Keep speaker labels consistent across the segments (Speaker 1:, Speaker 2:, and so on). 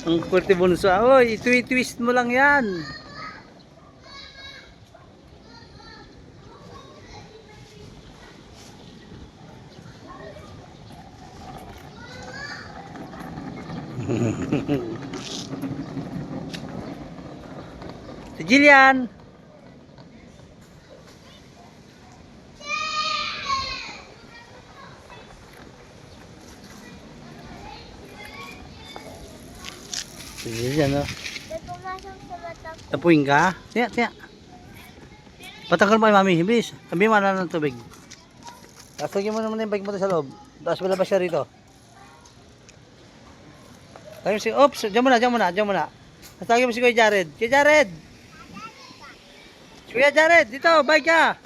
Speaker 1: Ang kurti bunso. Oy, twist mo lang yan. Si Jillian. Si Jillian, no? Tapuin ka? Tiya, tiya. Patanggal mo kay mami, bilis. Sabi mo na ng tubig. Tasagin mo naman yung bike mo sa loob. Tapos malabas siya rito. Sabi mo si, oops, dyan muna. Tasagin mo si Kuya Jared. Kuya Jared! Kuya Jared, dito, bike ka!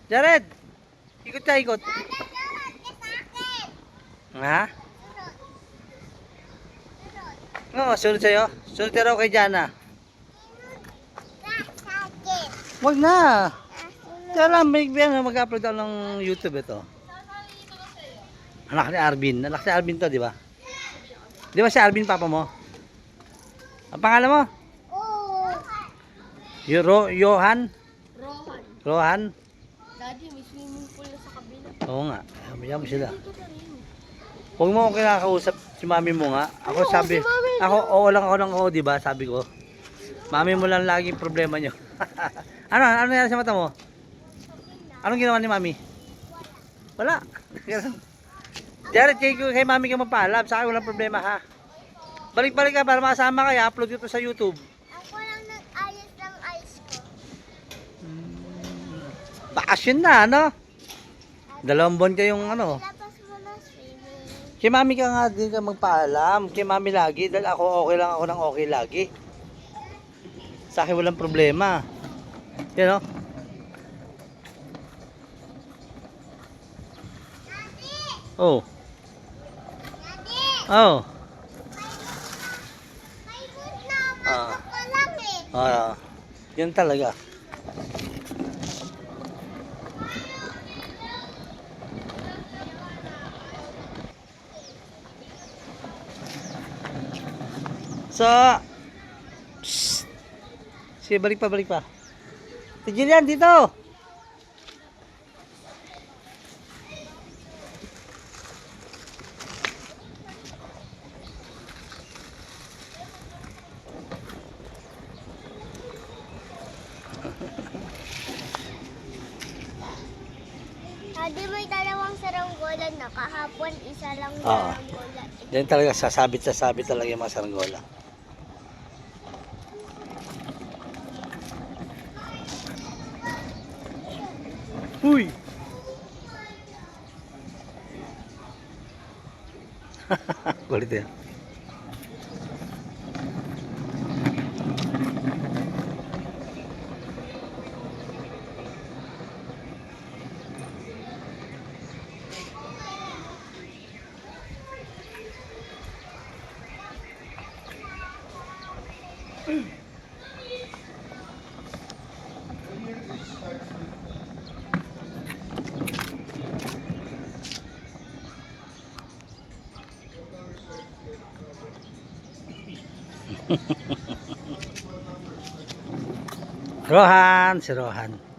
Speaker 1: Jared! Ikot ka, ikot. Ha? Oo, sunod sa'yo. Sunod ka raw kay Jana. Wag na. Kaya lang, mag-upload ako ng YouTube ito. Anak ni Arvin. Anak ni Arvin to, di ba? Di ba si Arvin papa mo? Ang pangalan mo? Johan? Rohan?
Speaker 2: Daddy, may swimming pool na sa kabila.
Speaker 1: Oo nga. Sabihan mo sila. Huwag mo akong kinakausap si mami mo nga. Ako sabi, ako oo lang ako ng oo, di ba? Sabi ko. Mami mo lang laging problema nyo. Ano nangyari sa mata mo? Anong ginawa ni mami? Wala. Jared, kay mami ka mapaalam. Sa akin walang problema ha. Balik-balik ka para makasama ka. I-upload ito sa YouTube.
Speaker 2: Ako lang nag-ayos ng eyes ko.
Speaker 1: Bakasyon na, ano? 2 buwan kayong ano.
Speaker 2: Labas mo na swimming.
Speaker 1: Kay mami ka nga din ka magpaalam. Kay mami lagi. Dahil ako okay lang ako ng okay lagi. Sa akin walang problema. Yan o. Oh. Oh.
Speaker 2: May mood na ako pa lang eh.
Speaker 1: Yan talaga. So, sige, balik pa. Si Jillian, dito.
Speaker 2: Daddy, may 2 saranggola na. Kahapon, isa lang
Speaker 1: Oo.
Speaker 2: saranggola.
Speaker 1: Yan talaga, sasabit talaga yung mga saranggola. Uy! Kulit yan. Rohan, si Rohan.